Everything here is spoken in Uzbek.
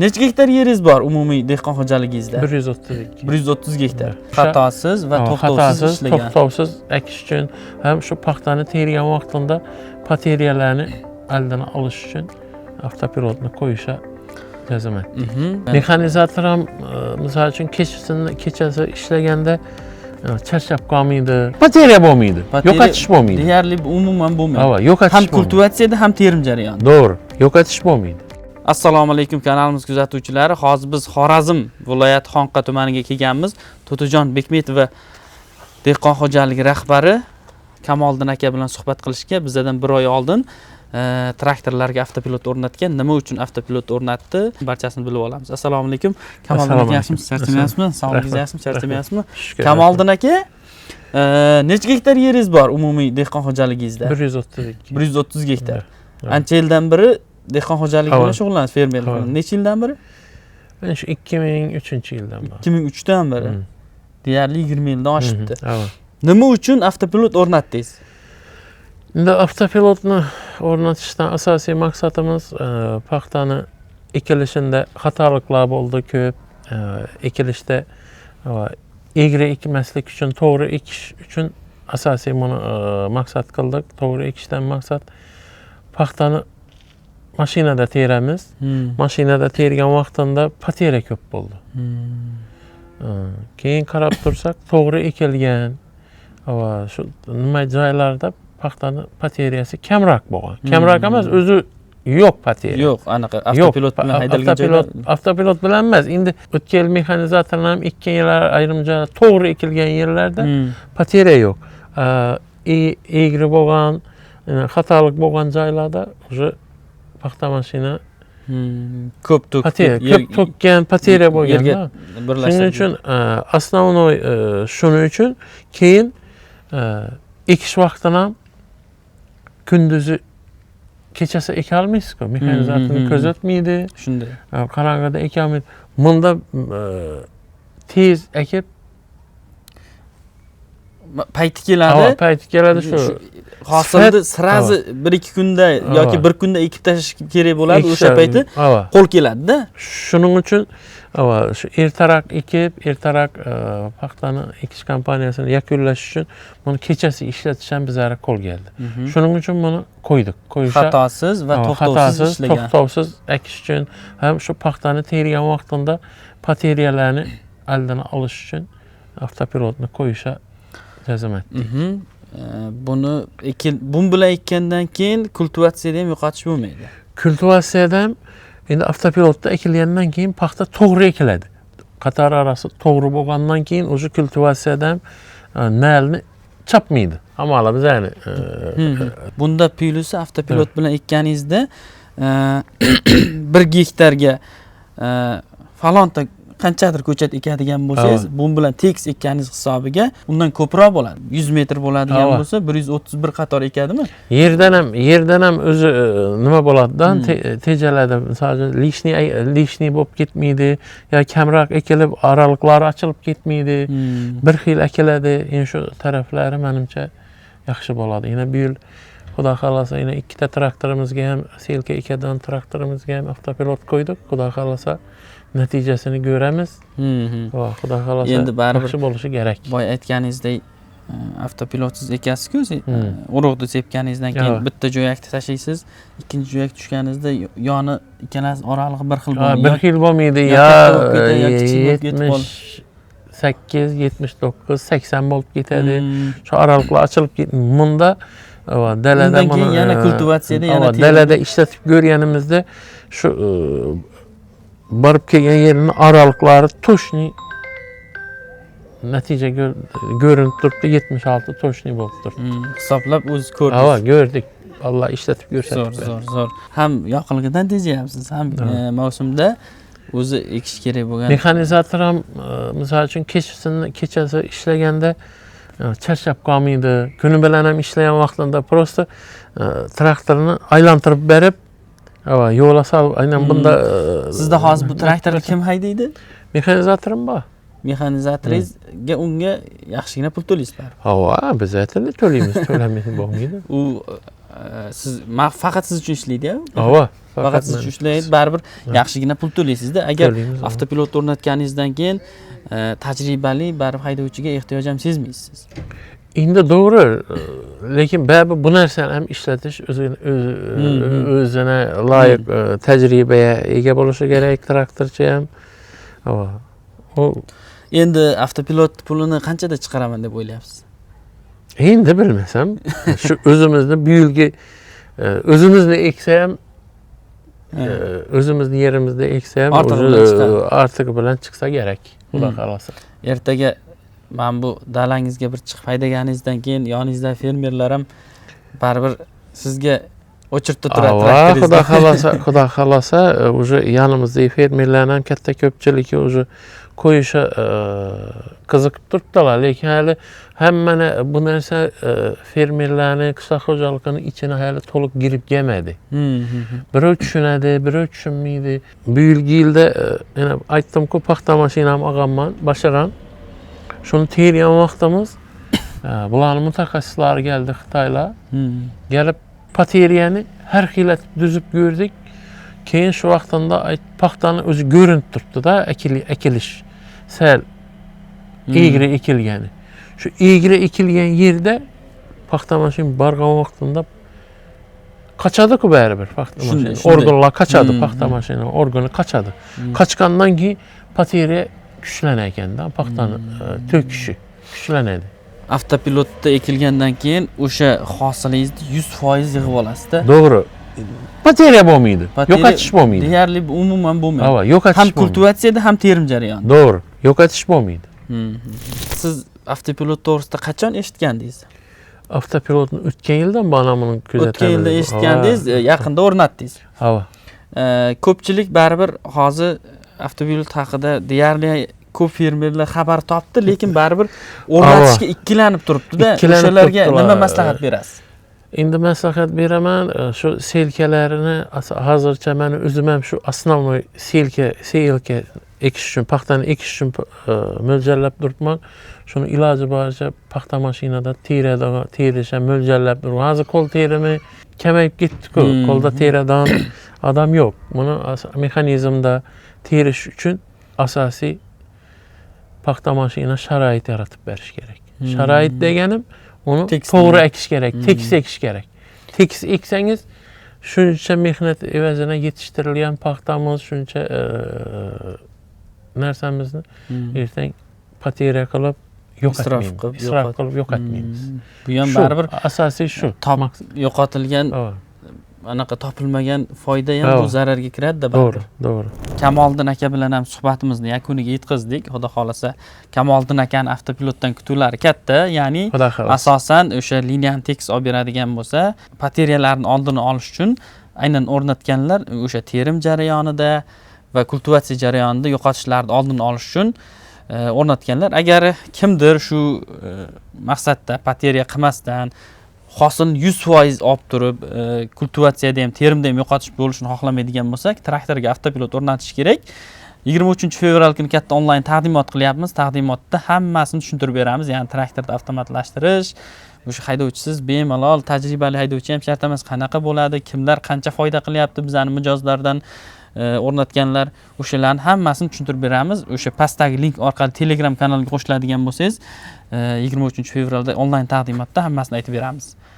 Necha gektar yeringiz bor umumiy dehqon xo'jaligingizda? 132. 130 gektar. Xatosiz va to'xtovsiz ishlagan. To'xtovsiz ekish uchun ham shu paxtani tergan vaqtida pateriyalarni aldan olish uchun avtopilotni qo'yishga lazım etdik. Mexanizator ham misol uchun kechasi ishlaganda charchab qolmaydi. Pateriya bo'lmaydi. Yo'qotish bo'lmaydi. Deyarli umuman bo'lmaydi. Ha, yo'qotish ham kultivatsiyada ham terim jarayoni. To'g'ri, yo'qotish bo'lmaydi. Assalomu alaykum kanalimiz kuzatuvchilari. Hozir biz Xorazm viloyati Xonqa tumaniga kelganmiz. To'tijon Bekmetova dehqon xo'jaligi rahbari Kamoliddin aka bilan suhbat qilishga bizdan bir oy oldin traktorlarga avtopilot o'rnatgan. Nima uchun avtopilot o'rnatdi? Barchasini bilib olamiz. Assalomu alaykum. Kamoliddin aka, yaxshimisiz? Charchamayapsizmi? Sog'lig'ingiz yaxshimi? Charchamayapsizmi? Kamoliddin aka, necha gektar yeringiz bor umumiy dehqon xo'jaligingizda? 132. 130 gektar. Ancha yildan beri dehqon xo'jaligi bilan shug'ullanasiz, fermerlik bilan. Necha yildan beri? Men shu 2003-yildan beri. 2003dan beri. Deyarli 20 yildan oshibdi. Nima uchun avtopilot o'rnatdingiz? Endi avtopilotni o'rnatishdan asosiy maqsadimiz paxtani ekilishida xatoliklar bo'ldi ko'p. Ekilishda egri ekmaslik uchun, to'g'ri ekish uchun asosiy buni maqsad qildik. To'g'ri ekishdan maqsad paxtani mashinada teramiz. Mashinada tergan vaqtida pateriya ko'p bo'ldi. Keyin qarab tursak, to'g'ri ekilgan va shu nima joylarda paxtani pateriyasi kamroq bo'lgan. Kamroq emas, o'zi yo'q pateriya. Yo'q, anaqa avtopilot bilan haydalgan joylar. Avtopilot bilan emas. Endi o'tgan yil mexanizatorlar ham ekkan yerlar, ayrim joylarda to'g'ri ekilgan yerlarda pateriya yo'q. Egri bo'lgan, xatolik bo'lgan joylarda o'sha paxta mashina ko'p to'kkan pateriya bo'lgan. Shuning uchun основной shuning uchun keyin ekish vaqtini ham kunduzi kechasi eka olmaysiz-ku. Mexanizatorni ko'zatmaydi. Shunday. Qarong'ida eka olmaydi. Bunda tez ekib payti keladi. Payti keladi shu. Hosilni sirazi 1-2 kunda yoki bir kunda ekib tashlash kerak bo'ladi. O'sha payti qo'l keladi-da. Shuning uchun shu ertaroq ekib, ertaroq paxtani ekish kampaniyasini yakunlash uchun buni kechasi ishlatish ham bizlarga qo'l keldi. Shuning uchun buni qo'ydik. Xatosiz va to'xtovsiz ishlagan. To'xtovsiz ekish uchun ham shu paxtani tergan vaqtida pateriyalarni aldan olish uchun avtopilotni qo'yishga lazım etdik. Buni bilan ekkandan keyin kultivatsiyada ham yo'qotish bo'lmaydi. Kultivatsiyada ham endi avtopilotda ekilgandan keyin paxta to'g'ri ekiladi. Qator arasi to'g'ri bo'lgandan keyin o'sha kultivatsiyada ham nalni chapmaydi. Amala biz ya'ni bunda plyusi avtopilot bilan ekkaningizda 1 gektarga falonta qanchadir ko'chat ekadigan bo'lsangiz, bu bilan tekis ekkaningiz hisobiga undan ko'proq bo'ladi. 100 metr bo'ladigan bo'lsa, 131 qator ekadimi? Yerdan ham o'zi nima bo'ladi-dan tejaladi. Masalan, lishniy bo'lib ketmaydi, yo kamroq ekilib, oraliqlari ochilib ketmaydi. Bir xil ekiladi. Endi shu taraflari menimcha yaxshi bo'ladi. Yana bu yil Xudo xolasa yana ikkita traktorimizga ham, selka ekadigan traktorimizga ham avtopilot qo'ydik. Xudo xolasa natijasini ko'ramiz. Xudo xolasa endi baribir yaxshi bo'lishi kerak. Boy aytganingizdek avtopilotsiz ekasiz-ku, urug'ni sepganingizdan keyin bitta jo'yakni tashlaysiz, ikkinchi jo'yak tushganingizda yoni ikkalasi oralig'i bir xil bo'lmaydi. Bir xil bo'lmaydi. Ya 78, 79, 80 bo'lib ketadi. Shu oraliqlar ochilib ketadi. Bunda dalada keyin yana kultivatsiyada yana dalada ishlatib ko'rganimizda shu borib kelgan yerini oraliqlari to'shni natija ko'rinib turibdi. 76 to'shni bo'lib turibdi. Hisoblab o'zingiz ko'rdingiz. Ko'rdik. Alloh ishlatib ko'rsatdi. Zo'r. Ham yoqilg'idan tejayapsiz, ham mavsumda o'zi ekish kerak bo'lgan. Mexanizator ham misol uchun kechasi ishlaganda charchab qolmaydi. Kuni bilan ham ishlagan vaqtida prosta traktorni aylantirib berib yo'l solib, aynan bunda sizda hozir bu traktorni kim haydaydi? Mexanizatorim bor. Mexanizatoringizga unga yaxshigina pul to'laysizlar. Biz aytili to'laymiz, to'lamaydi bo'lmaydi. U siz faqat siz uchun ishlaydi-ya. Ava, Faqat siz uchun ishlaydi, baribir yaxshigina pul to'laysiz-da. Agar avtopilot o'rnatganingizdan keyin tajribali baribir haydovchiga ehtiyoj ham sezmaysiz. Endi to'g'ri, lekin baribir bu narsani ham ishlatish o'zini loyiq tajribaga ega bo'lishi kerak traktorchi ham. Endi avtopilot pulini qanchada chiqaraman deb o'ylayapsiz? Endi bilmasam, shu o'zimizni bu yilgi o'zimizni eksa ham o'zimizni yerimizda eksa ham ortig'i bilan chiqsa kerak, xudo xolasa. Ertaga mana bu dalangizga bir chiqib haydaganingizdan keyin yoningizda fermerlar ham baribir sizga o'chirtib turadi traktoringizni. Xudo xolasa, o'sha yanimizdagi fermerlarning katta ko'pchiligi o'sha qo'yishi qiziqib turibdilar, lekin hali hammani bu narsa fermerlarning qishloq xo'jaligini ichini hali to'liq girib kelmadi. Birov tushunadi, birov tushunmaydi. Bu yilda yana aytdim-ku, paxta mashinam olganman, bashiram. Shuni tergan vaqtimiz bularning mutaxassislari keldi, Xitoylar. Kelib pateriyani har xil tuzib ko'rdik. Keyin shu vaqtda paxtani o'zi ko'rinib turibdi-da, ekilish. Sal egri ekilgani. Shu egri ekilgan yerda paxta mashin borgan vaqtida qochadi-ku baribir paxta mashina. Organlar qochadi, paxta mashina organi qochadi. Qochgandan keyin pateriya kuchlanar ekan-da, paxtani to'kishi kuchlanadi. Avtopilotda ekilgandan keyin o'sha hosilingizni 100% yig'ib olasiz-da. To'g'ri. Pateriya bo'lmaydi. Yo'qotish bo'lmaydi. Deyarli umuman bo'lmaydi. Ha, yo'qotish ham kultivatsiyada, ham terim jarayoni. To'g'ri. Yo'qotish bo'lmaydi. Siz avtopilot to'g'risida qachon eshitgandingiz? Avtopilotni o'tgan yildan bana buni kuzatamiz. O'tgan yilda eshitgandingiz, yaqinda o'rnatdingiz. Ha. Ko'pchilik baribir hozir avtopilot haqida deyarli ko'p fermerlar xabar topdi, lekin baribir o'rnatishga ikkilanib turibdi-da. O'shalarga nima maslahat berasiz? Endi maslahat beraman, shu selkalarini hozircha meni o'zim ham shu основной selka ekish uchun, paxtani ekish uchun mo'ljallab turibman. Shuni iloji boricha paxta mashinada terish ham mo'ljallab turibman. Hozir qo'l terimi kamayib ketdi-ku. Qo'lda teradigan odam yo'q. Buni mexanizmda terish uchun asosiy paxta mashina sharoit yaratib berish kerak. Sharoit deganim uni to'g'ri ekish kerak, tekis ekish kerak. Tekis eksangiz shuncha mehnat evazina yetishtirilgan paxtamiz, shuncha narsamizni ertang pateriya qilib isrof qilib yo'qotmaymiz. Bu ham baribir asosiy shu. Yo'qotilgan anaqa topilmagan foyda ham bu zararga kiradi-da baribir. To'g'ri. Kamoliddin aka bilan ham suhbatimizni yakuniga yetkazdik. Xudo xolasa, Kamoliddin akaning avtopilotdan kutuvlari katta, ya'ni asosan o'sha liniyani tekis olib beradigan bo'lsa, pateriyalarning oldini olish uchun aynan o'rnatganlar o'sha terim jarayonida va kultivatsiya jarayonida yo'qotishlarni oldini olish uchun o'rnatganlar. Agar kimdir shu maqsadda pateriya qilmasdan hosilni 100% olib turib, kultivatsiyada ham, terimda ham yo'qotish bo'lishini xohlamaydigan bo'lsak, traktorga avtopilot o'rnatish kerak. 23-fevral kuni katta onlayn taqdimot qilyapmiz. Taqdimotda hammasini tushuntirib beramiz. Ya'ni traktorni avtomatlashtirish, o'sha haydovchisiz bemalol tajribali haydovchi ham shart emas, qanaqa bo'ladi, kimlar qancha foyda qilyapti bizning mijozlardan o'rnatganlar, o'shalarning hammasini tushuntirib beramiz. O'sha pastdagi link orqali Telegram kanaliga qo'shiladigan bo'lsangiz, 23-fevralda onlayn taqdimotda hammasini aytib beramiz.